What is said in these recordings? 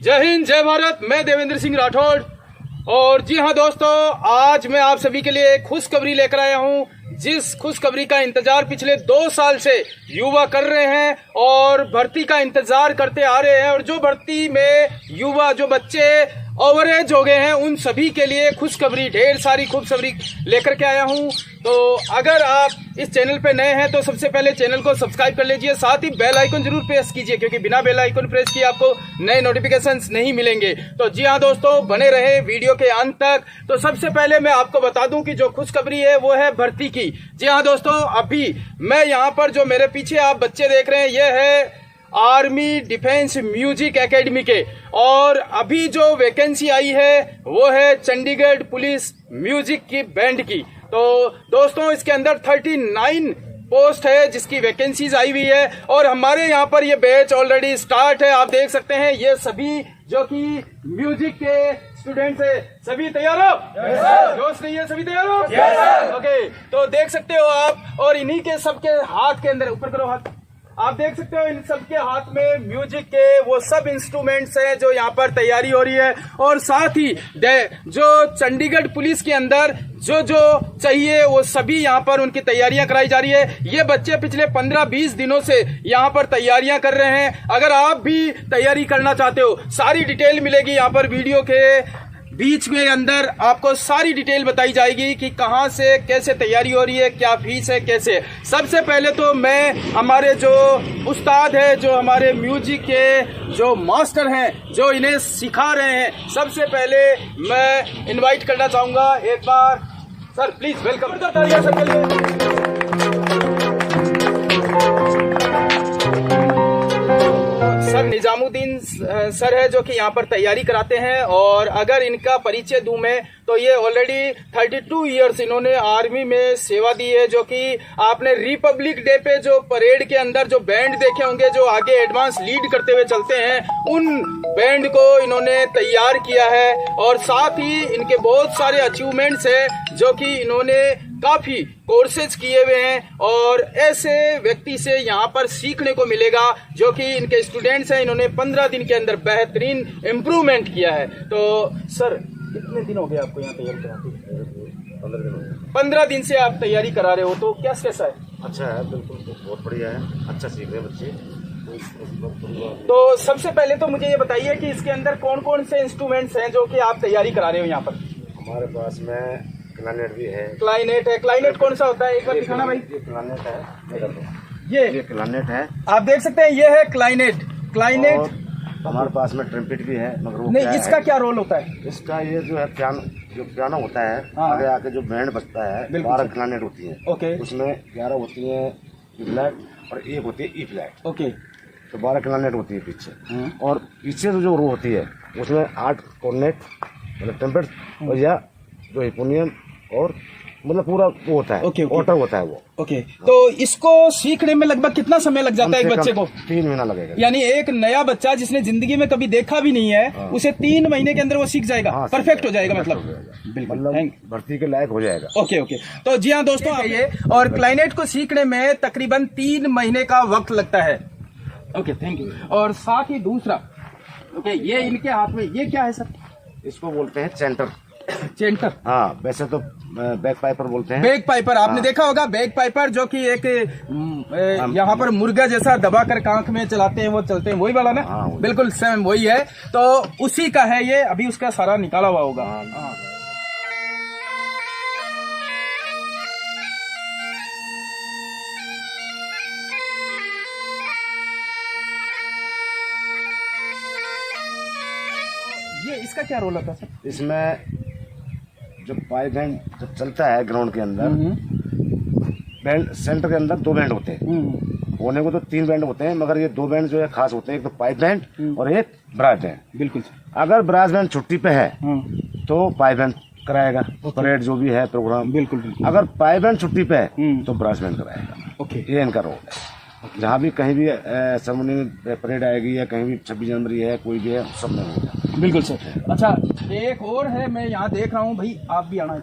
जय हिंद, जय भारत। मैं देवेंद्र सिंह राठौड़। और जी हाँ दोस्तों, आज मैं आप सभी के लिए खुशखबरी लेकर आया हूँ, जिस खुशखबरी का इंतजार पिछले 2 साल से युवा कर रहे हैं और भर्ती का इंतजार करते आ रहे हैं। और जो भर्ती में युवा, जो बच्चे ओवरेज हो गए हैं, उन सभी के लिए खुशखबरी, ढेर सारी खुशखबरी लेकर के आया हूं। तो अगर आप इस चैनल पे नए हैं तो सबसे पहले चैनल को सब्सक्राइब कर लीजिए, साथ ही बेल आइकन जरूर प्रेस कीजिए, क्योंकि बिना बेल आइकन प्रेस किए आपको नए नोटिफिकेशंस नहीं मिलेंगे। तो जी हाँ दोस्तों, बने रहे वीडियो के अंत तक। तो सबसे पहले मैं आपको बता दूं कि जो खुशखबरी है वो है भर्ती की। जी हाँ दोस्तों, अभी मैं यहाँ पर जो मेरे पीछे आप बच्चे देख रहे हैं, ये है आर्मी डिफेंस म्यूजिक एकेडमी के। और अभी जो वैकेंसी आई है वो है चंडीगढ़ पुलिस म्यूजिक की बैंड की। तो दोस्तों, इसके अंदर 39 पोस्ट है जिसकी वैकेंसीज आई हुई है। और हमारे यहाँ पर ये बैच ऑलरेडी स्टार्ट है। आप देख सकते हैं, ये सभी जो कि म्यूजिक के स्टूडेंट्स है, सभी तैयार हो? जोश नहीं है? सभी तैयार हो? ओके, तो देख सकते हो आप। और इन्हीं के सबके हाथ के अंदर, ऊपर करो हाथ, आप देख सकते हो इन सबके हाथ में म्यूजिक के वो सब इंस्ट्रूमेंट्स हैं जो यहाँ पर तैयारी हो रही है। और साथ ही जो चंडीगढ़ पुलिस के अंदर जो जो चाहिए वो सभी यहाँ पर उनकी तैयारियां कराई जा रही है। ये बच्चे पिछले 15-20 दिनों से यहाँ पर तैयारियां कर रहे हैं। अगर आप भी तैयारी करना चाहते हो, सारी डिटेल मिलेगी यहाँ पर वीडियो के बीच में अंदर आपको सारी डिटेल बताई जाएगी कि कहां से कैसे तैयारी हो रही है, क्या फीस है, कैसे। सबसे पहले तो मैं हमारे जो उस्ताद है, जो हमारे म्यूजिक के जो मास्टर हैं, जो इन्हें सिखा रहे हैं, सबसे पहले मैं इनवाइट करना चाहूंगा एक बार। Sir please welcome. सबके लिए सर निजामुद्दीन सर है जो कि यहाँ पर तैयारी कराते हैं। और अगर इनका परिचय दूं मैं, तो ये ऑलरेडी 32 इयर्स इन्होंने आर्मी में सेवा दी है। जो कि आपने रिपब्लिक डे पे जो परेड के अंदर जो बैंड देखे होंगे, जो आगे एडवांस लीड करते हुए चलते हैं, उन बैंड को इन्होंने तैयार किया है। और साथ ही इनके बहुत सारे अचीवमेंट्स हैं जो कि इन्होंने काफी कोर्सेज किए हुए हैं। और ऐसे व्यक्ति से यहाँ पर सीखने को मिलेगा जो कि इनके स्टूडेंट्स हैं। इन्होंने 15 दिन के अंदर बेहतरीन इम्प्रूवमेंट किया है। तो सर कितने दिन हो गए आपको यहाँ तैयारी कराते? 15 दिन हो गए। 15 दिन से आप तैयारी करा रहे हो, तो क्या कैसा है? अच्छा है, बिल्कुल बहुत बढ़िया है, अच्छा सीख रहे हैं बच्चे। तो सबसे पहले तो मुझे ये बताइए कि इसके अंदर कौन कौन से इंस्ट्रूमेंट्स हैं जो कि आप तैयारी करा रहे हो यहाँ पर? हमारे पास में क्लाइनेट भी है। क्लाइनेट है। क्लाइनेट कौन सा होता है, एक बार दिखाना भाई। ये क्लाइनेट है, ये क्लाइनेट है। आप देख सकते हैं, ये है क्लाइनेट। क्लाइनेट हमारे पास में ट्रम्पेट भी है, मगर वो नहीं, क्या इसका है? क्या रोल होता है? इसका ये जो है पियानो होता है, हाँ। आगे आके जो बैंड बजता है, 12 क्लाइनेट होती है। ओके। उसमें 11 होती है ई फ्लैट और एक होती है ई फ्लैट। ओके। तो 12 क्लाइनेट होती है पीछे। और पीछे जो रो होती है उसमें 8 कॉर्नेट, मतलब ट्रम्पेट, और या जो हिपोनियम, और मतलब पूरा वो होता है। Okay, okay. ऑर्डर होता है वो। ओके, तो इसको सीखने में लगभग कितना समय लग जाता है एक बच्चे को? 3 महीना लगेगा। यानी एक नया बच्चा जिसने जिंदगी में कभी देखा भी नहीं है, उसे 3 महीने के अंदर वो सीख जाएगा। हाँ, परफेक्ट हो जाएगा, परफेक्ट मतलब हो जाएगा। बिल्कुल, मतलब भर्ती के लायक हो जाएगा। Okay okay. तो जी हाँ दोस्तों, ये और क्लाइनेट को सीखने में तकरीबन 3 महीने का वक्त लगता है। Okay, thank you. और साथ ही दूसरा, ओके, ये इनके हाथ में ये क्या है सर? इसको बोलते हैं चेंटर। चेंटर। हाँ, वैसे तो बैक पाइपर बोलते हैं। बैग पाइपर आपने देखा होगा, बैग पाइपर जो कि एक यहाँ पर मुर्गा जैसा दबा कर कांख में चलाते हैं, वो चलते हैं, वही वाला ना? हाँ, बिल्कुल सेम वही है। तो उसी का है ये, अभी उसका सारा निकाला हुआ होगा। हाँ। ये इसका क्या रोल होता है सर? इसमें जो पाइप बैंड जब चलता है ग्राउंड के अंदर, बैंड सेंटर के अंदर 2 बैंड होते हैं। होने को तो 3 बैंड होते हैं, मगर ये 2 बैंड जो है खास होते हैं। एक तो पाइप बैंड और एक ब्रास बैंड। बिल्कुल। अगर ब्रास बैंड छुट्टी पे है तो पाइप बैंड कराएगा, परेड जो भी है प्रोग्राम। बिल्कुल। अगर पाइप बैंड छुट्टी पे है तो ब्रास बैंड कराएगा। ओके, ये इनका रोल है। जहाँ भी कहीं भी सेरेमनी में परेड आएगी या कहीं भी 26 जनवरी है, कोई भी है, सब में होगा। बिल्कुल सर। अच्छा, एक और है, मैं यहाँ देख रहा हूँ भाई, आप भी आना है।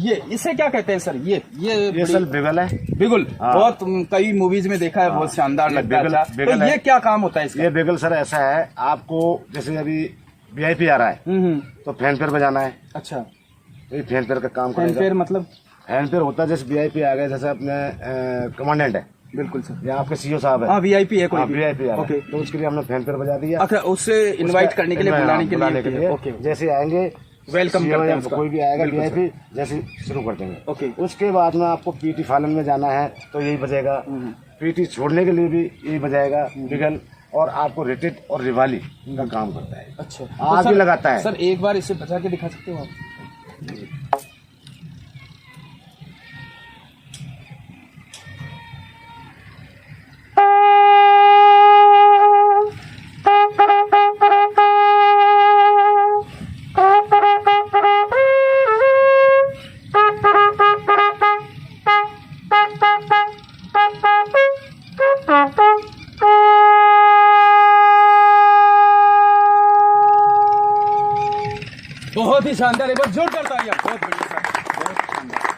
ये इसे क्या कहते हैं सर? ये सर बिगल है। बिगुल, हाँ। बहुत कई मूवीज में देखा है, बहुत शानदार लगता है। अच्छा, तो ये क्या काम होता है इसका? ये बिगल सर ऐसा है, आपको जैसे अभी VIP आ रहा है तो फैन पेयर बजाना है। अच्छा, ये फैन पेयर का काम फैन करेगा। पेयर मतलब? फैन पेयर होता है जैसे VIP आ गए, जैसे अपने कमांडेंट है। बिल्कुल सर। या आपके CO साहब है। हाँ, VIP है कोई? VIP आ रहा ओके। है तो उसके लिए हमने फैन पेयर बजा दिया। अच्छा, उससे इनवाइट करने के लिए, बुलाने के लिए। ओके, जैसे आएंगे वेलकम करते हैं, कोई भी आएगा VIP जैसे शुरू कर देंगे। ओके। उसके बाद में आपको PT फालन में जाना है तो यही बजेगा। PT छोड़ने के लिए भी यही बजाएगा बिगल। और आपको रिटेट और रिवाली का काम करता है। अच्छा, आग भी लगाता है। सर एक बार इसे बजा के दिखा सकते हो आप? बहुत ही शानदार, एक बार जोरदार तालियां। बहुत बढ़िया सर, बहुत शानदार।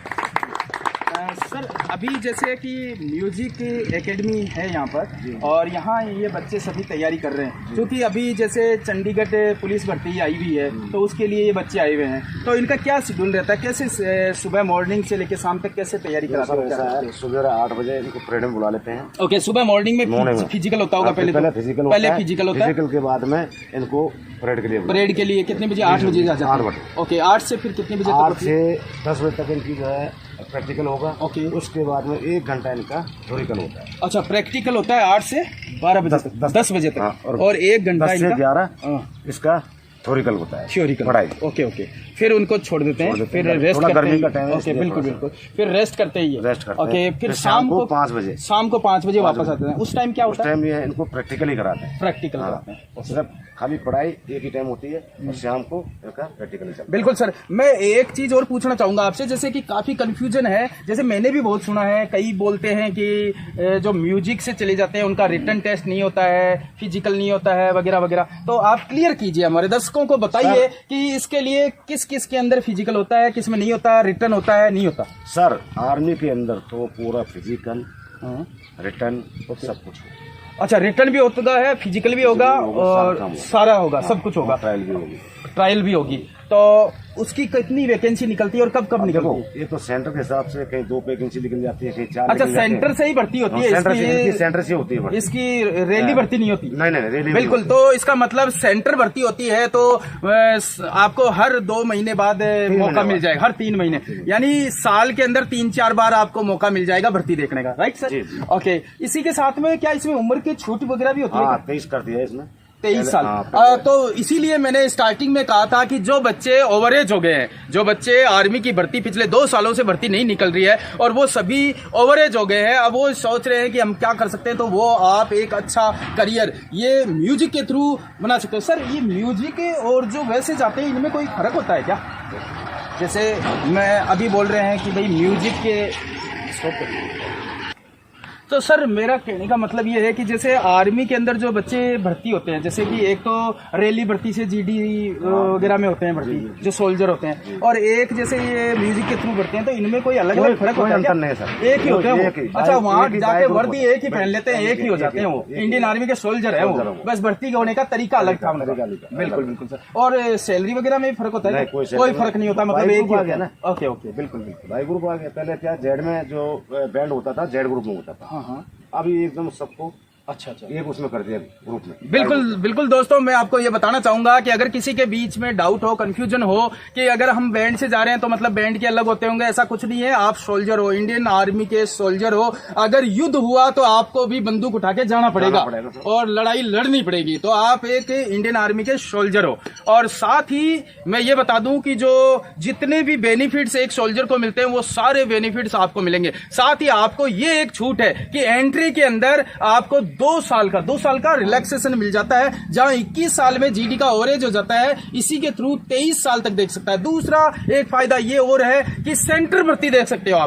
सर अभी जैसे कि म्यूजिक एकेडमी है यहाँ पर, और यहाँ ये बच्चे सभी तैयारी कर रहे हैं, क्योंकि अभी जैसे चंडीगढ़ पुलिस भर्ती आई हुई है तो उसके लिए ये बच्चे आए हुए हैं। तो इनका क्या शेड्यूल रहता है, कैसे सुबह मॉर्निंग से लेकर शाम तक कैसे तैयारी कराते हैं? सुबह 8 बजे इनको परेड में बुला लेते हैं। ओके, सुबह मॉर्निंग में फिजिकल होता होगा? पहले फिजिकल होता है। फिजिकल के बाद में इनको परेड के लिए कितने बजे? 8 बजे? 8 बजे। ओके, 8 से फिर कितने बजे? 8 से 10 बजे तक इनकी जो है प्रैक्टिकल होगा। ओके, उसके बाद में 1 घंटा इनका थ्योरिकल होता है। अच्छा, प्रैक्टिकल होता है 8 से 12 बजे तक, 10 बजे तक। हाँ, और 1 घंटा 10 से 11 इसका थ्योरिकल होता है, थ्योरिकल पढ़ाई। ओके ओके, फिर उनको छोड़ देते हैं, फिर रेस्ट करते हैं। ओके, बिल्कुल बिल्कुल, फिर रेस्ट करते ही है। ओके, फिर शाम को 5 बजे, शाम को 5 बजे वापस आते हैं। उस टाइम क्या होता है? टाइम ये इनको प्रैक्टिकल ही कराते हैं। प्रैक्टिकल कराते हैं, सिर्फ खाली पढ़ाई एक ही टाइम होती है और शाम को इनका प्रैक्टिकल चलता है। बिल्कुल सर, मैं एक चीज और पूछना चाहूंगा आपसे, जैसे कि काफी कंफ्यूजन है, जैसे मैंने भी बहुत सुना है, कई बोलते हैं कि जो म्यूजिक से चले जाते हैं उनका रिटन टेस्ट नहीं होता है, फिजिकल नहीं होता है, वगैरह वगैरह। तो आप क्लियर कीजिए, हमारे दर्शकों को बताइए कि इसके लिए किस किस के अंदर फिजिकल होता है, किस में नहीं होता, रिटर्न होता है, नहीं होता? सर आर्मी के अंदर तो पूरा फिजिकल, रिटर्न सब कुछ। अच्छा, रिटर्न भी होता है, फिजिकल भी होगा और सारा होगा, सब कुछ होगा, ट्रायल भी होगी। तो उसकी कितनी वैकेंसी निकलती है और कब कब निकलती है? ये तो सेंटर के हिसाब से कहीं 2 वैकेंसी निकल जाती है, कहीं 4। अच्छा, सेंटर से ही भर्ती होती है? सेंटर से होती है, इसकी रैली भर्ती नहीं होती? नहीं, रैली बिल्कुल। तो इसका मतलब सेंटर भर्ती होती है तो आपको हर 2 महीने बाद मौका मिल जाएगा, हर 3 महीने, यानी साल के अंदर 3-4 बार आपको मौका मिल जाएगा भर्ती देखने का, राइट सर? ओके, इसी के साथ में क्या इसमें उम्र की छूट वगैरह भी होती है? 23 कर दिया इसमें, 23 साल। तो इसीलिए मैंने स्टार्टिंग में कहा था कि जो बच्चे ओवरेज हो गए हैं, जो बच्चे आर्मी की भर्ती पिछले 2 सालों से भर्ती नहीं निकल रही है और वो सभी ओवरेज हो गए हैं, अब वो सोच रहे हैं कि हम क्या कर सकते हैं, तो वो आप एक अच्छा करियर ये म्यूजिक के थ्रू बना सकते हो। सर ये म्यूजिक और जो वैसे जाते हैं इनमें कोई फर्क होता है क्या? जैसे मैं अभी बोल रहे हैं कि भाई म्यूजिक के तो सर मेरा कहने का मतलब ये है कि जैसे आर्मी के अंदर जो बच्चे भर्ती होते हैं, जैसे कि एक तो रैली भर्ती से GD वगैरह में होते हैं भर्ती, जो सोल्जर होते हैं, और एक जैसे ये म्यूजिक के थ्रू भरते हैं, तो इनमें कोई अलग अलग फर्क होता है क्या? नहीं सर, एक ही होते हैं वो। अच्छा, वहाँ जाके वर्दी एक ही पहन लेते हैं, एक ही हो जाते हैं, वो इंडियन आर्मी के सोल्जर है वो, बस भर्ती होने का तरीका अलग था। बिल्कुल बिल्कुल सर। और सैलरी वगैरह में फर्क होता है? कोई फर्क नहीं होता, मतलब एक ही हो गया ना? ओके ओके, बिल्कुल बिल्कुल। भाई ग्रुप आ गया, पहले क्या जेड में जो बैंड होता था, जेड ग्रुप में होता था। हाँ, अभी एकदम सबको अच्छा एक उसमें कर दिया ग्रुप में। बिल्कुल बिल्कुल दोस्तों, मैं आपको ये बताना चाहूंगा कि अगर किसी के बीच में डाउट हो, कंफ्यूजन हो कि अगर हम बैंड से जा रहे हैं तो मतलब बैंड के अलग होते होंगे, ऐसा कुछ नहीं है। आप सोल्जर हो, इंडियन आर्मी के सोल्जर हो, अगर युद्ध हुआ तो आपको भी बंदूक उठा के जाना पड़ेगा और लड़ाई लड़नी पड़ेगी, तो आप एक इंडियन आर्मी के सोल्जर हो। और साथ ही मैं ये बता दूं कि जो जितने भी बेनिफिट्स एक सोल्जर को मिलते हैं वो सारे बेनिफिट्स आपको मिलेंगे। साथ ही आपको ये एक छूट है कि एंट्री के अंदर आपको 2 साल का रिलैक्सेशन मिल जाता है, जहां 21 साल में GD का ओवरेज हो जाता है, इसी के थ्रू 23 साल तक देख सकता है। दूसरा एक फायदा ये और है कि सेंटर भर्ती देख सकते हो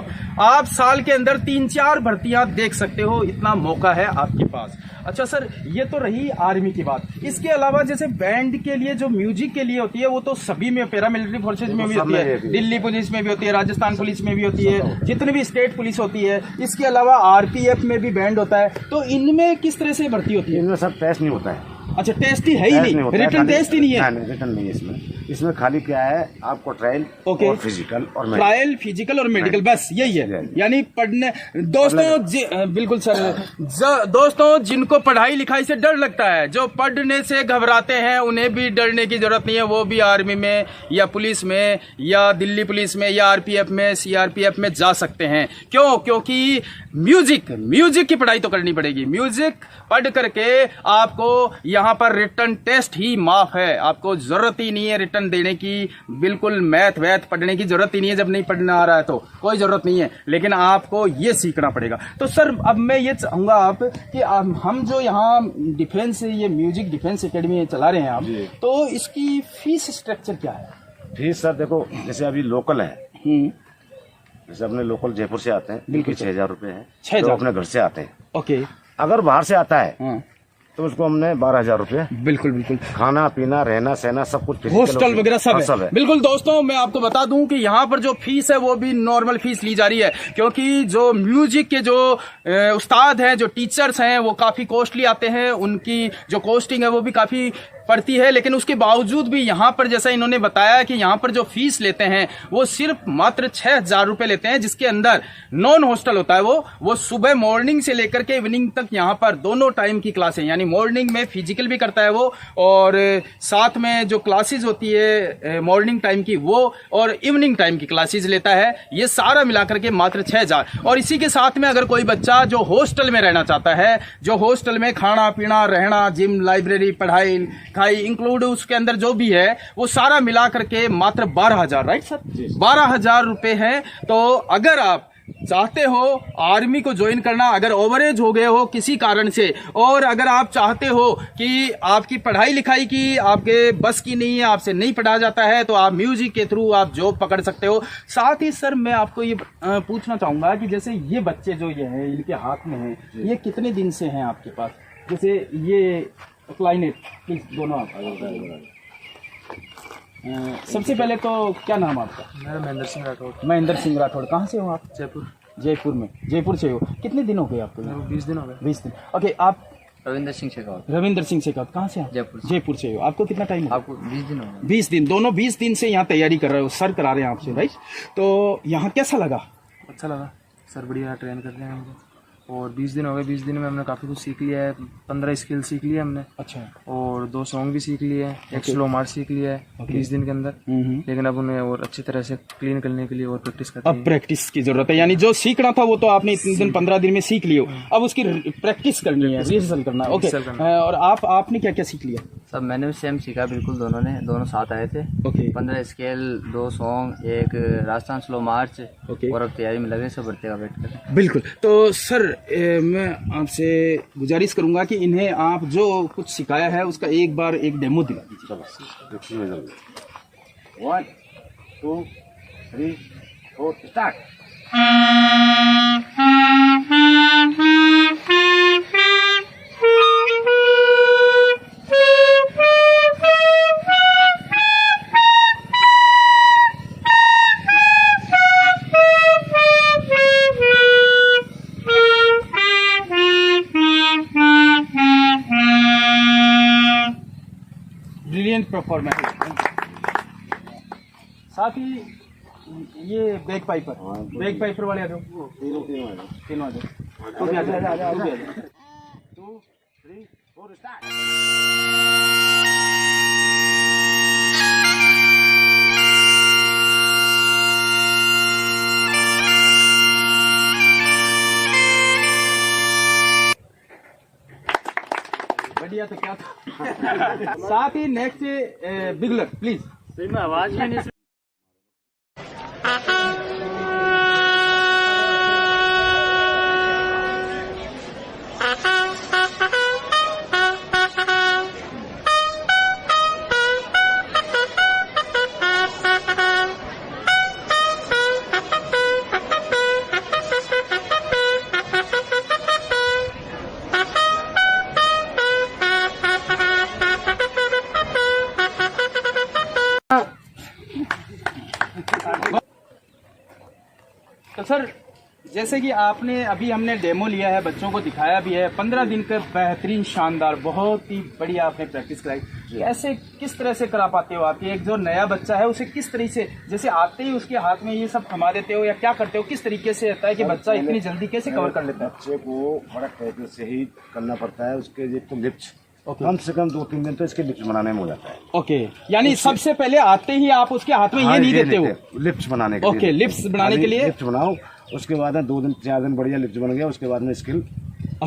आप साल के अंदर 3-4 भर्तियां देख सकते हो, इतना मौका है आपके पास। अच्छा सर, ये तो रही आर्मी की बात। इसके अलावा जैसे बैंड के लिए जो म्यूजिक के लिए होती है वो तो सभी में, पैरामिलिट्री फोर्सेज में भी होती है, दिल्ली पुलिस में भी होती है, राजस्थान पुलिस में भी होती है, जितने भी स्टेट पुलिस होती है। इसके अलावा आरपीएफ में भी बैंड होता है। तो इनमें किस तरह से भर्ती होती है? इनमें सब टेस्ट नहीं होता है। अच्छा, टेस्ट ही है ही नहीं, रिटन टेस्ट ही नहीं है? नहीं, रिटन नहीं है इसमें खाली क्या है, आपको ट्रायल और फिजिकल और मेडिकल। ट्रायल, फिजिकल और मेडिकल, बस यही है। यानी पढ़ने दोस्तों, बिल्कुल सर, दोस्तों जिनको पढ़ाई लिखाई से डर लगता है, जो पढ़ने से घबराते हैं, उन्हें भी डरने की जरूरत नहीं है। वो भी आर्मी में या पुलिस में या दिल्ली पुलिस में या आरपीएफ में, सीआरपीएफ में जा सकते हैं। क्यों? क्योंकि म्यूजिक की पढ़ाई तो करनी पड़ेगी। म्यूजिक पढ़ करके आपको यहाँ पर रिटन टेस्ट ही माफ है, आपको जरूरत ही नहीं है रिटन देने की। बिल्कुल मैथ पढ़ने की जरूरत ही नहीं है, जब नहीं पढ़ना आ रहा है तो कोई जरूरत नहीं है, लेकिन आपको ये सीखना पड़ेगा। तो सर, अब मैं ये चाहूंगा आप कि हम जो यहाँ डिफेंस, ये म्यूजिक डिफेंस एकेडमी चला रहे हैं आप, तो इसकी फीस स्ट्रक्चर क्या है? फीस सर देखो, जैसे अभी लोकल है, जैसे अपने लोकल जयपुर से आते हैं, बिल्कुल 6,000 रुपए है। 6,000 अपने घर से आते हैं। ओके। अगर बाहर से आता है तो उसको हमने 12,000 रुपए। बिल्कुल, खाना पीना रहना सहना सब कुछ, हॉस्टल वगैरह सब है। बिल्कुल दोस्तों, मैं आपको बता दूं कि यहाँ पर जो फीस है वो भी नॉर्मल फीस ली जा रही है, क्योंकि जो म्यूजिक के जो उस्ताद हैं, जो टीचर्स हैं, वो काफी कॉस्टली आते हैं। उनकी जो कॉस्टिंग है वो भी काफी पड़ती है, लेकिन उसके बावजूद भी यहाँ पर जैसा इन्होंने बताया कि यहाँ पर जो फीस लेते हैं वो सिर्फ मात्र 6,000 रुपए लेते हैं, जिसके अंदर नॉन हॉस्टल होता है। वो सुबह मॉर्निंग से लेकर के इवनिंग तक यहाँ पर दोनों टाइम की क्लासें, यानी मॉर्निंग में फिजिकल भी करता है वो, और साथ में जो क्लासेज होती है मॉर्निंग टाइम की वो, और इवनिंग टाइम की क्लासेज लेता है। ये सारा मिलाकर के मात्र 6,000। और इसी के साथ में अगर कोई बच्चा जो हॉस्टल में रहना चाहता है, जो हॉस्टल में खाना पीना रहना, जिम, लाइब्रेरी, पढ़ाई खाई इंक्लूड उसके अंदर जो भी है, वो सारा मिला करके मात्र 12,000, राइट सर? 12,000 रुपए है। तो अगर आप चाहते हो आर्मी को ज्वाइन करना, अगर ओवरेज हो गए हो किसी कारण से, और अगर आप चाहते हो कि आपकी पढ़ाई लिखाई की आपके बस की नहीं है, आपसे नहीं पढ़ा जाता है, तो आप म्यूजिक के थ्रू आप जॉब पकड़ सकते हो। साथ ही सर, मैं आपको ये पूछना चाहूंगा कि जैसे ये बच्चे जो ये हैं, इनके हाथ में है, ये कितने दिन से हैं आपके पास? जैसे ये क्लाइनेट, प्लीज दोनों आप। सबसे पहले तो क्या नाम आपका? मेरा महेंद्र सिंह राठौड़। महेंद्र सिंह राठौड़। कहाँ से हो आप? जयपुर में। जयपुर से हो। कितने दिन हो गए आपको? 20 दिन हो गए। 20 दिन। ओके। आप? रविंदर सिंह शेखावत। रविंदर सिंह शेखावत। कहाँ से? जयपुर से हो। आपको कितना टाइम? आपको 20 दिन हो गए। 20 दिन। दोनों 20 दिन से यहाँ तैयारी कर रहे हो, सर करा रहे हैं आपसे, राइट? तो यहाँ कैसा लगा? अच्छा लगा सर, बढ़िया ट्रेन कर रहे हैं हमको। और 20 दिन हो गए। 20 दिन में हमने काफ़ी कुछ सीख लिया है। 15 स्किल सीख लिया हमने। अच्छा। और 2 सॉन्ग भी सीख लिए हैं, एक स्लो मार्च सीख लिया है 20 दिन के अंदर। लेकिन अब उन्हें और अच्छी तरह से क्लीन करने के लिए और प्रैक्टिस करनी है। अब प्रैक्टिस की जरूरत है, यानी जो सीखना था वो तो आपने इतने दिन 15 दिन में सीख लियो, अब उसकी प्रैक्टिस करनी है, रिहर्सल करना है। ओके। और आपने क्या क्या सीख लिया? सब मैंने भी सेम सीखा, बिल्कुल दोनों साथ आए थे। ओके। 15 स्केल, 2 सॉन्ग, एक राजस्थान स्लो मार्च। ओके। और अब तैयारी में लगे, सब बढ़ते का वेट करें। बिल्कुल। तो सर, मैं आपसे गुजारिश करूंगा कि इन्हें आप जो कुछ सिखाया है उसका एक बार एक डेमो दिला दीजिए। 1 2 3 4 स्टार्ट। Brilliant performance. साथ ही ये बैक पाइपर वाले आ जाओ, तीनों आ जाओ। 2 3 4 स्टार्ट। बढ़िया। तो क्या था? साथ ही नेक्स्ट बिगलर, प्लीज। में आवाज भी नहीं। सर जैसे कि आपने अभी हमने डेमो लिया है, बच्चों को दिखाया भी है, 15 दिन का बेहतरीन शानदार बहुत ही बढ़िया आपने प्रैक्टिस कराई। कैसे किस तरह से करा पाते हो आप? एक जो नया बच्चा है उसे किस तरह से, जैसे आते ही उसके हाथ में ये सब थमा देते हो या क्या करते हो? किस तरीके से रहता है कि बच्चा इतनी जल्दी कैसे कवर कर लेता है? बच्चे को बड़ा तरीके से ही करना पड़ता है। उसके लिए तो लिप्स कम से कम 2-3 दिन तो इसके लिप्स बनाने में हो जाता है। ओके, यानी सबसे पहले आते ही आप उसके हाथ में ये नहीं देते हो? लिप्स बनाने के लिए। ओके, लिप्स बनाने के लिए लिप्स बनाओ, उसके बाद 2 दिन 4 दिन बढ़िया लिप्स बन गया, उसके बाद में स्किल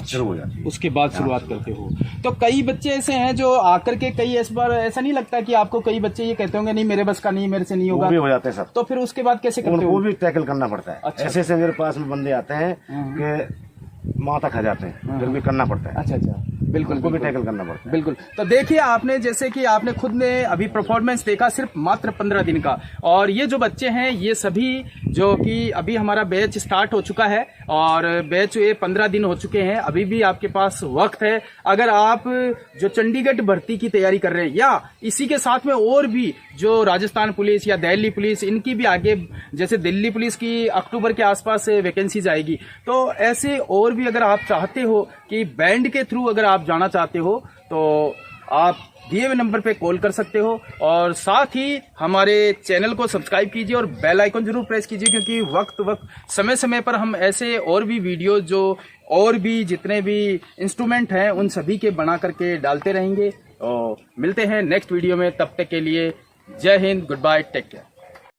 शुरू हो जाती है। उसके बाद शुरुआत करते हो। तो कई बच्चे ऐसे हैं जो आकर के कई इस बार ऐसा नहीं लगता कि आपको कई बच्चे ये कहते होंगे नहीं मेरे बस का नहीं, मेरे से नहीं होगा? वो भी हो जाते हैं सब। तो फिर उसके बाद कैसे करते हो? उनको भी टैकल करना पड़ता है। अच्छा। ऐसे मेरे पास में बंदे आते हैं कि माता खा जाते हैं, फिर भी करना पड़ता है। अच्छा अच्छा, बिल्कुल, उनको भी बिल्कुल। टैकल करना पड़ता है। बिल्कुल। तो देखिए आपने, जैसे कि आपने खुद ने अभी परफॉर्मेंस देखा सिर्फ मात्र 15 दिन का, और ये जो बच्चे हैं ये सभी जो कि अभी हमारा बैच स्टार्ट हो चुका है और बैच ये 15 दिन हो चुके हैं, अभी भी आपके पास वक्त है। अगर आप जो चंडीगढ़ भर्ती की तैयारी कर रहे हैं या इसी के साथ में और भी जो राजस्थान पुलिस या दिल्ली पुलिस, इनकी भी आगे, जैसे दिल्ली पुलिस की अक्टूबर के आसपास वैकेंसीज आएगी, तो ऐसे और भी अगर आप चाहते हो कि बैंड के थ्रू अगर आप जाना चाहते हो तो आप दिए हुए नंबर पे कॉल कर सकते हो। और साथ ही हमारे चैनल को सब्सक्राइब कीजिए और बेल आइकन जरूर प्रेस कीजिए, क्योंकि वक्त समय समय पर हम ऐसे और भी वीडियो जो और भी जितने भी इंस्ट्रूमेंट हैं उन सभी के बना करके डालते रहेंगे। और मिलते हैं नेक्स्ट वीडियो में, तब तक के लिए जय Hind, goodbye, take care.